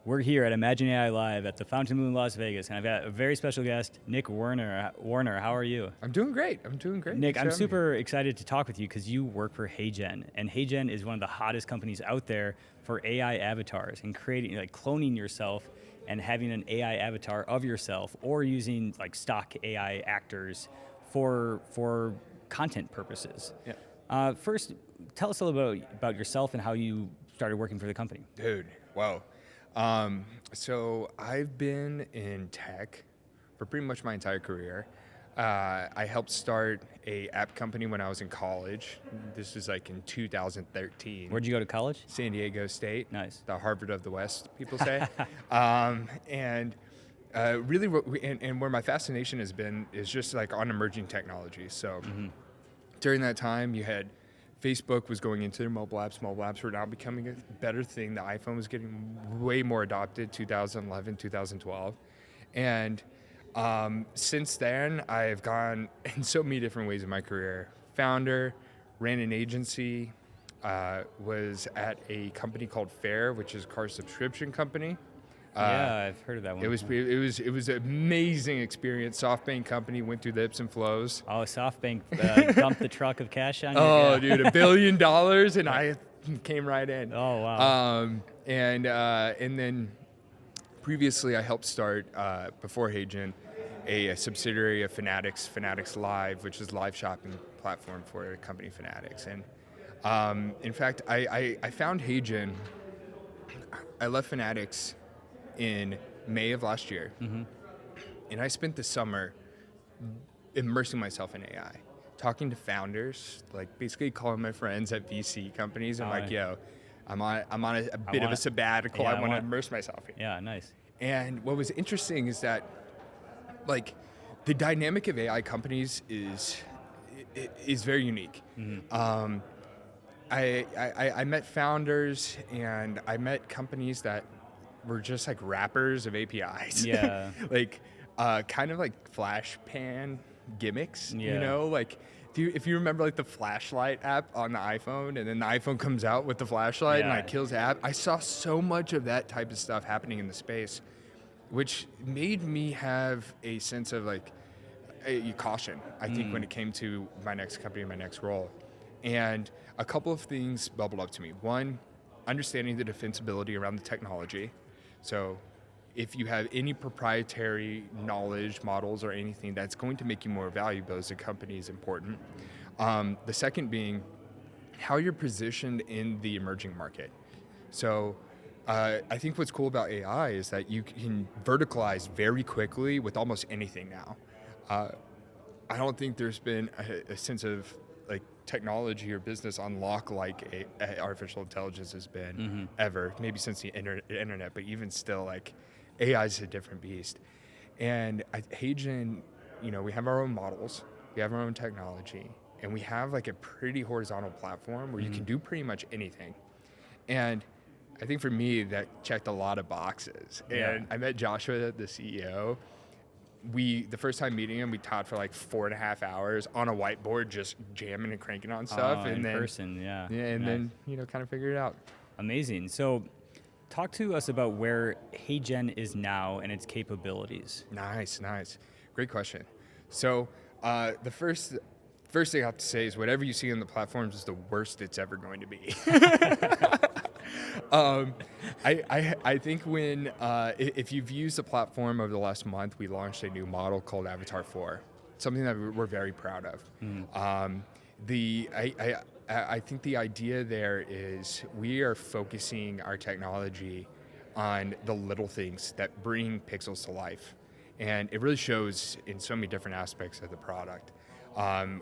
We're here at Imagine AI Live at the Fountain Moon, Las Vegas, and I've got a very special guest, Nick Warner. Warner, how are you? I'm doing great. Nick, I'm super excited to talk with you because you work for HeyGen, and HeyGen is one of the hottest companies out there for AI avatars and creating, like cloning yourself and having an AI avatar of yourself, or using like stock AI actors for content purposes. Yeah. First, tell us a little bit about yourself and how you started working for the company. Dude, wow. So I've been in tech for pretty much my entire career. I helped start a app company when I was in college. This was like in 2013. Where'd you go to college? San Diego State. Nice. The Harvard of the West, people say. Really, where my fascination has been is just like on emerging technologies. So during that time, you had Facebook was going into their mobile apps. Mobile apps were now becoming a better thing. The iPhone was getting way more adopted, 2011, 2012. And since then, I've gone in so many different ways in my career. Founder, ran an agency, was at a company called Fair, which is a car subscription company. Yeah, I've heard of that one. It was an amazing experience. SoftBank company, went through the ebbs and flows. Oh, SoftBank dumped the truck of cash on you? Oh, dude, $1 billion, and I came right in. Oh, wow. And then previously I helped start, before HeyGen, a subsidiary of Fanatics Live, which is a live shopping platform for the company Fanatics. And in fact, I found HeyGen. I left Fanatics in May of last year, and I spent the summer immersing myself in AI, talking to founders, like basically calling my friends at VC companies. I'm like, yo, I'm on a bit of a sabbatical. Yeah, I want to immerse myself in. Yeah, nice. And what was interesting is that, like, the dynamic of AI companies is very unique. I met founders, and I met companies that were just like wrappers of APIs. Yeah. Like kind of like flash pan gimmicks, Yeah. you know? Like if you remember like the flashlight app on the iPhone, and then the iPhone comes out with the flashlight and like kills the app. I saw so much of that type of stuff happening in the space, which made me have a sense of like a caution, I think, when it came to my next company, my next role. And a couple of things bubbled up to me. One, understanding the defensibility around the technology. So if you have any proprietary knowledge, models, or anything that's going to make you more valuable as a company is important. The second being how you're positioned in the emerging market. So I think what's cool about AI is that you can verticalize very quickly with almost anything now. I don't think there's been a sense of like technology or business unlock like artificial intelligence has been ever, maybe since the internet, but even still, like, AI is a different beast. And at HeyGen, you know, we have our own models, we have our own technology, and we have like a pretty horizontal platform where you can do pretty much anything. And I think for me, that checked a lot of boxes. And I met Joshua, the CEO. The first time meeting him, we taught for like 4.5 hours on a whiteboard, just jamming and cranking on stuff. And in person, yeah. Yeah, and then, you know, kind of figure it out. Amazing. So talk to us about where HeyGen is now and its capabilities. Nice. Great question. So the first thing I have to say is whatever you see on the platforms is the worst it's ever going to be. I think when if you've used the platform over the last month, we launched a new model called Avatar 4, something that we're very proud of. I think the idea there is we are focusing our technology on the little things that bring pixels to life, and it really shows in so many different aspects of the product.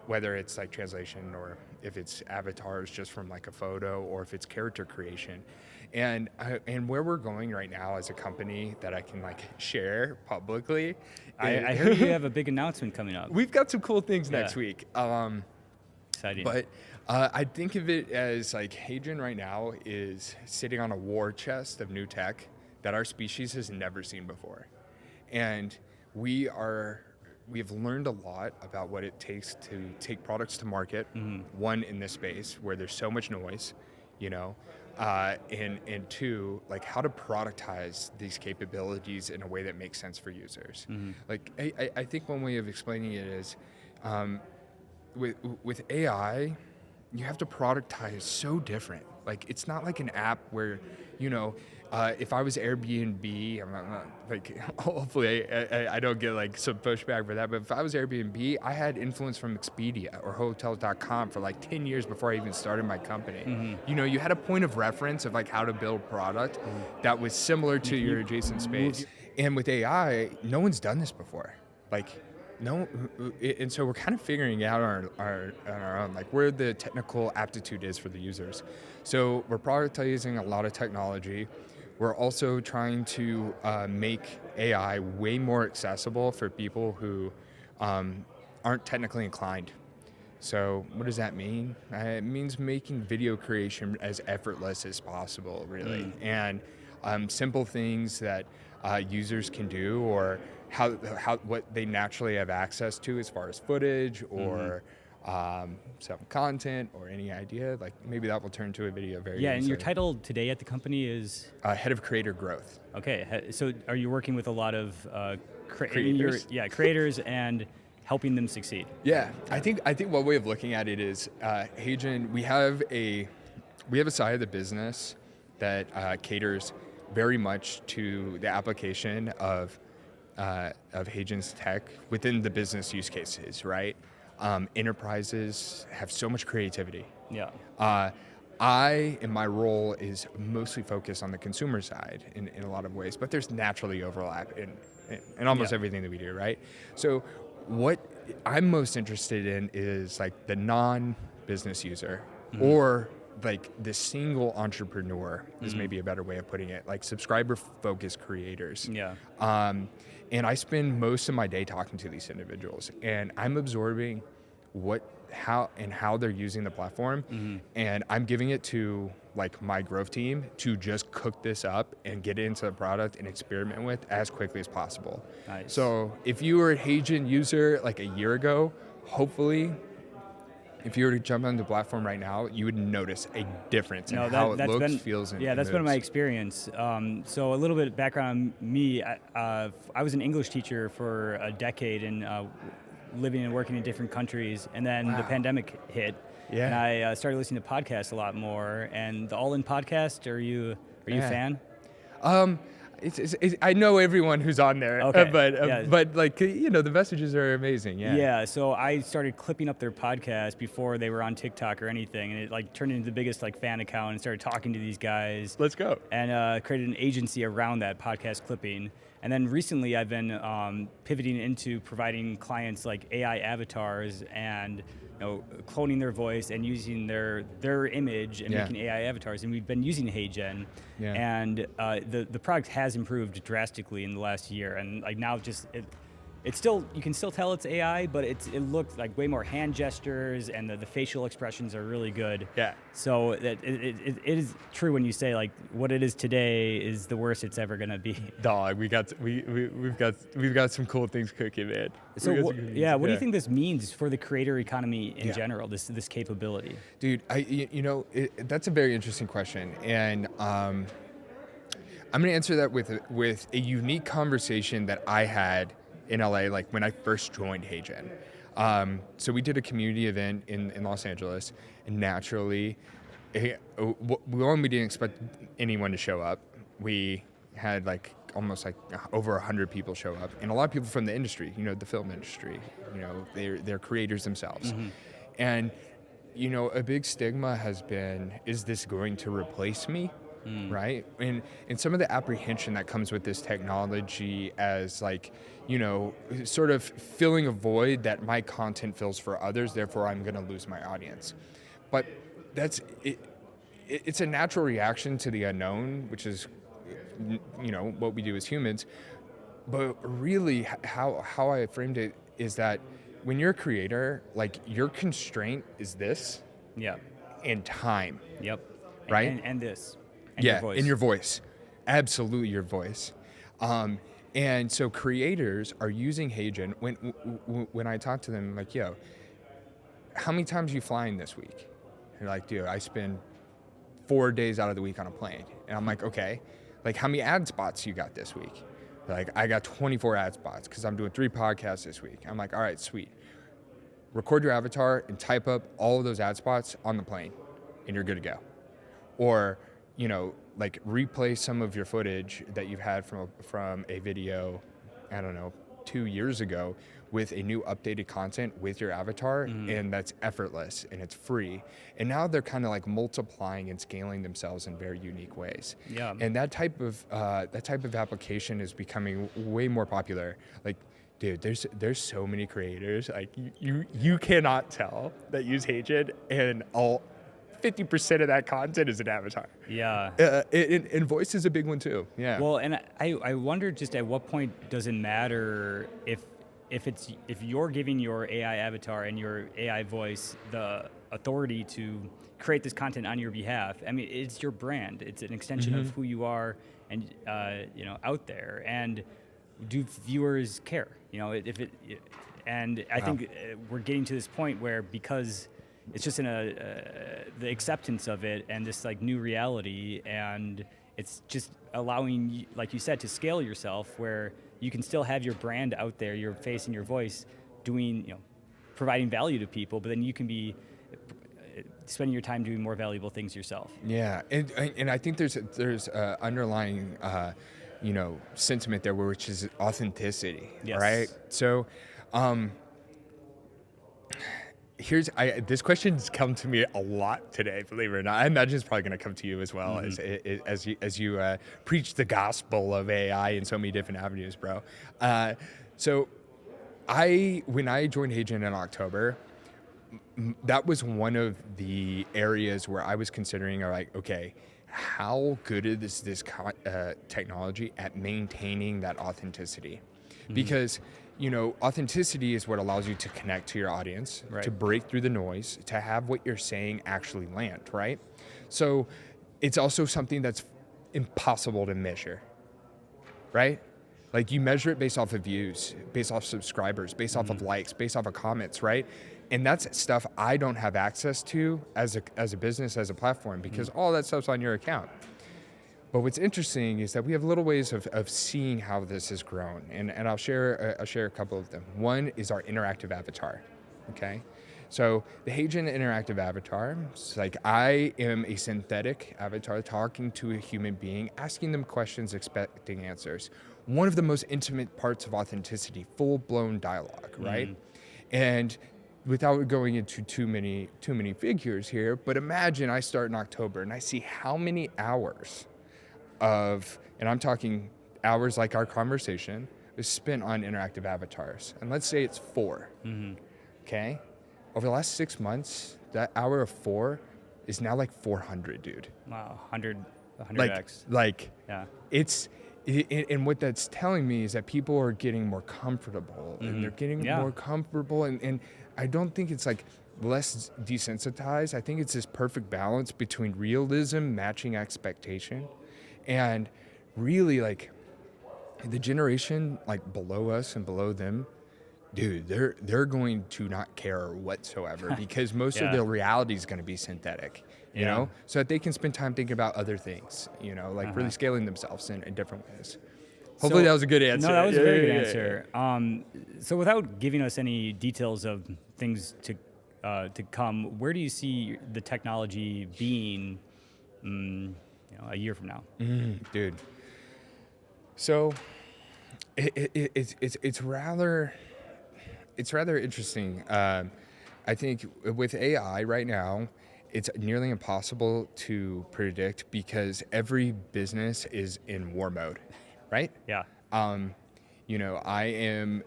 Whether it's like translation, or if it's avatars just from like a photo, or if it's character creation. And where we're going right now as a company that I can like share publicly. I heard you have a big announcement coming up. We've got some cool things next week. Exciting. But I think of it as like HeyGen right now is sitting on a war chest of new tech that our species has never seen before. And we have learned a lot about what it takes to take products to market. One, in this space where there's so much noise, you know, and two, like how to productize these capabilities in a way that makes sense for users. Like I think one way of explaining it is, with AI, you have to productize so different. Like it's not like an app where, if I was Airbnb, I'm not like, hopefully I don't get like some pushback for that, but if I was Airbnb, I had influence from Expedia or Hotels.com for like 10 years before I even started my company. You had a point of reference of like how to build a product that was similar to your adjacent space. And with AI, no one's done this before. Like, no, and so we're kind of figuring it out on our own, like where the technical aptitude is for the users. So we're prioritizing a lot of technology. We're also trying to make AI way more accessible for people who aren't technically inclined. So what does that mean? It means making video creation as effortless as possible, really. And simple things that users can do, or how what they naturally have access to as far as footage or some content or any idea, like maybe that will turn to a video very easily. And your title today at the company is? Head of Creator Growth. Okay, so are you working with a lot of creators? Creators and helping them succeed? Yeah, I think one way of looking at it is, HeyGen, we have a side of the business that caters very much to the application of HeyGen's tech within the business use cases, right? Enterprises have so much creativity. Yeah. I, in my role, is mostly focused on the consumer side in a lot of ways, but there's naturally overlap in almost everything that we do, right? So what I'm most interested in is like the non-business user or like the single entrepreneur is maybe a better way of putting it, like subscriber-focused creators. Yeah. And I spend most of my day talking to these individuals, and I'm absorbing how they're using the platform, and I'm giving it to like my growth team to just cook this up and get it into the product and experiment with as quickly as possible. Nice. So if you were a HeyGen user like a year ago, hopefully, if you were to jump on the platform right now, you would notice a difference in how it looks, feels, and that's moves. been my experience. So a little bit of background on me. I was an English teacher for a decade and living and working in different countries, and then the pandemic hit. Yeah. And I started listening to podcasts a lot more. And the All In podcast, are you a fan? I know everyone who's on there, okay. But like, the messages are amazing. Yeah. So I started clipping up their podcast before they were on TikTok or anything, and it like turned into the biggest like fan account and started talking to these guys. Let's go. And created an agency around that podcast clipping. And then recently I've been pivoting into providing clients like AI avatars and cloning their voice and using their image and making AI avatars. And we've been using HeyGen, and the product has improved drastically in the last year. And like now, it's still, you can still tell it's AI, but it looks like way more hand gestures, and the facial expressions are really good. Yeah. So that it is true when you say like what it is today is the worst it's ever gonna be. Dog, we've got some cool things cooking, man. So what do you think this means for the creator economy in general? This capability, dude. That's a very interesting question, and I'm gonna answer that with a unique conversation that I had in LA, like when I first joined HeyGen. So we did a community event in Los Angeles, and naturally, we didn't expect anyone to show up. We had like almost like over 100 people show up, and a lot of people from the industry, the film industry, they're creators themselves. And, a big stigma has been, is this going to replace me? Right? And some of the apprehension that comes with this technology as like, sort of filling a void that my content fills for others, therefore I'm going to lose my audience. But that's it. It's a natural reaction to the unknown, which is, what we do as humans. But really how I framed it is that when you're a creator, like your constraint is this. Yeah. And time. Yep. Right? And this. And your your voice. And your voice. Absolutely your voice. And so creators are using HeyGen. When I talk to them, like, yo, how many times are you flying this week? They're like, dude, I spend 4 days out of the week on a plane. And I'm like, okay, like how many ad spots you got this week? They're like, I got 24 ad spots because I'm doing 3 podcasts this week. I'm like, all right, sweet. Record your avatar and type up all of those ad spots on the plane and you're good to go. Or, you know, like replay some of your footage that you've had from a video, I don't know, 2 years ago with a new updated content with your avatar, and that's effortless and it's free. And now they're kind of like multiplying and scaling themselves in very unique ways. Yeah. And that type of application is becoming way more popular. Like, dude, there's so many creators. Like you cannot tell that use HeyGen, and 50% of that content is an avatar. Yeah. And voice is a big one too. Yeah. Well, and I wonder just at what point does it matter if you're giving your AI avatar and your AI voice the authority to create this content on your behalf. I mean, it's your brand. It's an extension of who you are, and you know, out there. And do viewers care? You know, and I think we're getting to this point where, because it's just in the acceptance of it and this like new reality, and it's just allowing you, like you said, to scale yourself where you can still have your brand out there, your face and your voice, doing, you know, providing value to people, but then you can be spending your time doing more valuable things yourself. Yeah, and I think there's underlying you know, sentiment there, which is authenticity. Yes. Right? So this question's come to me a lot today, believe it or not. I imagine it's probably going to come to you as well, as you preach the gospel of AI in so many different avenues, bro. So when I joined HeyGen in October, that was one of the areas where I was considering, like, okay, how good is this technology at maintaining that authenticity? Because, you know, authenticity is what allows you to connect to your audience, right, to break through the noise, to have what you're saying actually land, right? So it's also something that's impossible to measure, right? Like, you measure it based off of views, based off subscribers, based off of likes, based off of comments, right? And that's stuff I don't have access to as a business, as a platform, because all that stuff's on your account. But what's interesting is that we have little ways of seeing how this has grown, and I'll share a couple of them. One is our interactive avatar, okay? So the HeyGen interactive avatar, it's like I am a synthetic avatar talking to a human being, asking them questions, expecting answers. One of the most intimate parts of authenticity, full-blown dialogue, right? And without going into too many figures here, but imagine I start in October and I see how many hours and I'm talking hours like our conversation, is spent on interactive avatars. And let's say it's 4, okay? Over the last 6 months, that hour of 4 is now like 400, dude. Wow, 100x. Like, yeah. And what that's telling me is that people are getting more comfortable, and they're getting more comfortable, and I don't think it's like less desensitized. I think it's this perfect balance between realism, matching expectation, and really, like, the generation like below us and below them, dude, they're going to not care whatsoever because most of their reality is going to be synthetic, you know, so that they can spend time thinking about other things, you know, like really scaling themselves in different ways. Hopefully that was a good answer. No, that was a very good answer. So without giving us any details of things to come, where do you see the technology being, a year from now? Dude. So it's rather interesting. I think with AI right now, it's nearly impossible to predict because every business is in war mode, right? Yeah. You know, I am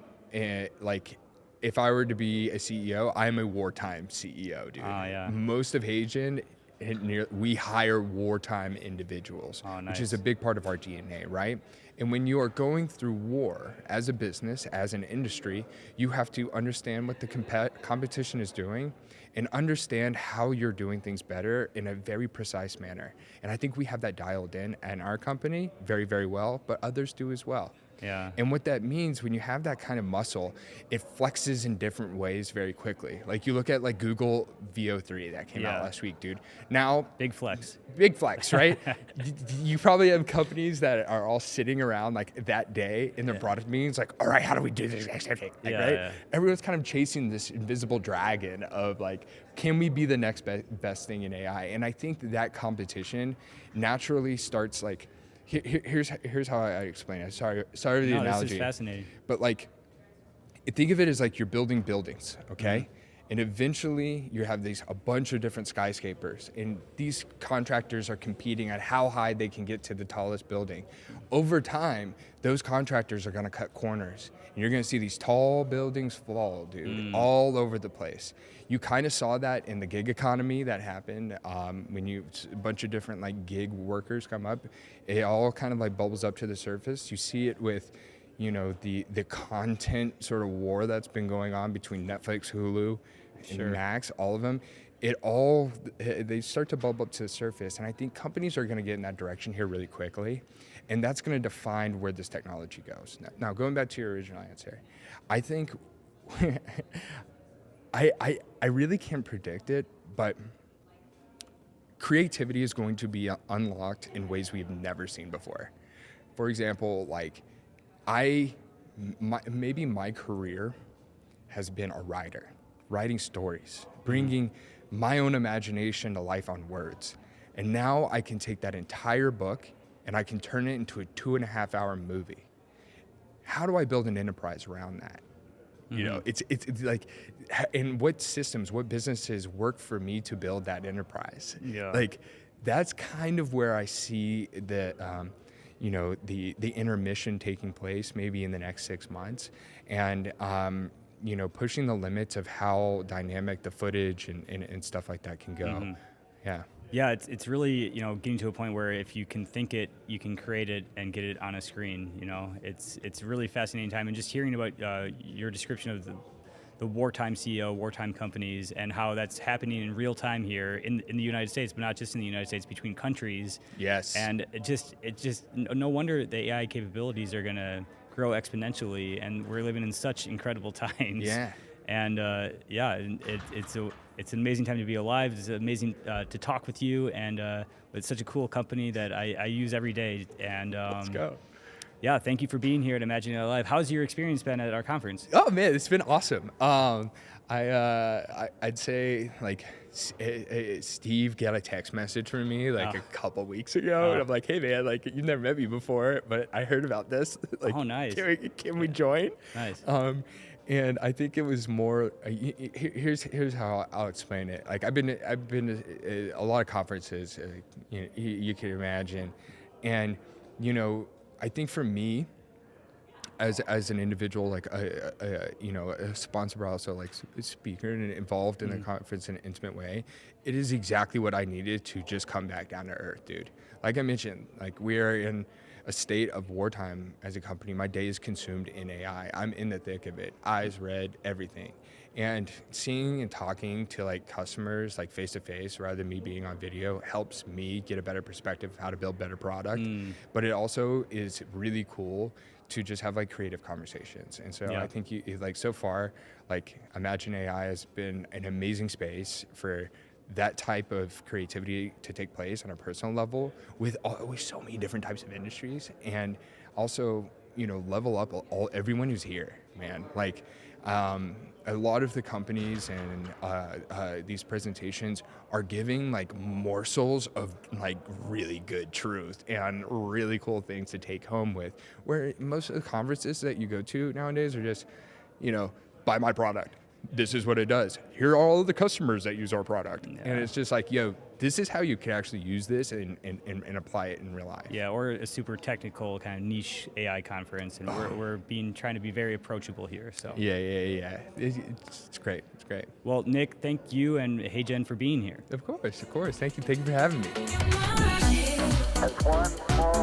like, if I were to be a CEO, I'm a wartime CEO, dude. Yeah. Most of HeyGen, we hire wartime individuals, which is a big part of our DNA, right? And when you are going through war as a business, as an industry, you have to understand what the competition is doing and understand how you're doing things better in a very precise manner. And I think we have that dialed in our company very, very well, but others do as well. Yeah. And what that means, when you have that kind of muscle, it flexes in different ways very quickly. Like you look at like Google VO3 that came out last week, dude. Now, big flex, right? You probably have companies that are all sitting around like that day in their product meetings, like, all right, how do we do this exact same thing? Like, right? Yeah. Everyone's kind of chasing this invisible dragon of like, can we be the next best thing in AI? And I think that competition naturally starts like, here's how I explain it. Sorry for the analogy. This is fascinating. But like, think of it as like you're building buildings, okay? And eventually you have a bunch of different skyscrapers, and these contractors are competing at how high they can get to the tallest building. Over time, those contractors are gonna cut corners, and you're gonna see these tall buildings fall, dude, all over the place. You kind of saw that in the gig economy that happened when a bunch of different like gig workers come up. It all kind of like bubbles up to the surface. You see it with, you know, the content sort of war that's been going on between Netflix, Hulu, and Max, all of them. They start to bubble up to the surface. And I think companies are going to get in that direction here really quickly. And that's going to define where this technology goes. Now, going back to your original answer, I think I really can't predict it, but creativity is going to be unlocked in ways we've never seen before. For example, like maybe my career has been a writer, writing stories, bringing my own imagination to life on words. And now I can take that entire book and I can turn it into a 2.5-hour movie. How do I build an enterprise around that? You know, it's like, and what systems, what businesses work for me to build that enterprise? Yeah. Like, that's kind of where I see the, you know, the intermission taking place maybe in the next 6 months. And, you know, pushing the limits of how dynamic the footage and stuff like that can go. Yeah. Yeah, it's really, you know, getting to a point where if you can think it, you can create it and get it on a screen. You know, it's really fascinating time. And just hearing about your description of the wartime CEO, wartime companies, and how that's happening in real time here in the United States, but not just in the United States, between countries. Yes. And it just no wonder the AI capabilities are going to grow exponentially, and we're living in such incredible times. Yeah. And it's an amazing time to be alive. It's amazing to talk with you, and it's such a cool company that I use every day. And let's go. Yeah, thank you for being here at Imagine It Alive. How's your experience been at our conference? Oh man, it's been awesome. I'd say like Steve got a text message from me like a couple weeks ago, and I'm like, hey man, like you've never met me before, but I heard about this. Like, oh nice. Can we join? Nice. And I think it was more. Here's how I'll explain it. Like I've been to a lot of conferences, you can imagine, and you know, I think for me, as an individual, like a sponsor, but also like a speaker and involved in the conference in an intimate way, it is exactly what I needed to just come back down to earth, dude. Like I mentioned, like we are in a state of wartime as a company. My day is consumed in AI. I'm in the thick of it, eyes red, everything. And seeing and talking to like customers like face to face rather than me being on video helps me get a better perspective of how to build better product. But it also is really cool to just have like creative conversations. And so I think like so far, like Imagine AI has been an amazing space for that type of creativity to take place on a personal level with so many different types of industries, and also, you know, level up everyone who's here, man. Like a lot of the companies and these presentations are giving like morsels of like really good truth and really cool things to take home with, where most of the conferences that you go to nowadays are just, you know, buy my product. This is what it does. Here are all of the customers that use our product. Yeah. And it's just like, yo, this is how you can actually use this and apply it in real life. Yeah, or a super technical kind of niche AI conference. And we're trying to be very approachable here. So Yeah. It's great. It's great. Well, Nick, thank you and HeyGen for being here. Of course. Thank you for having me. That's one small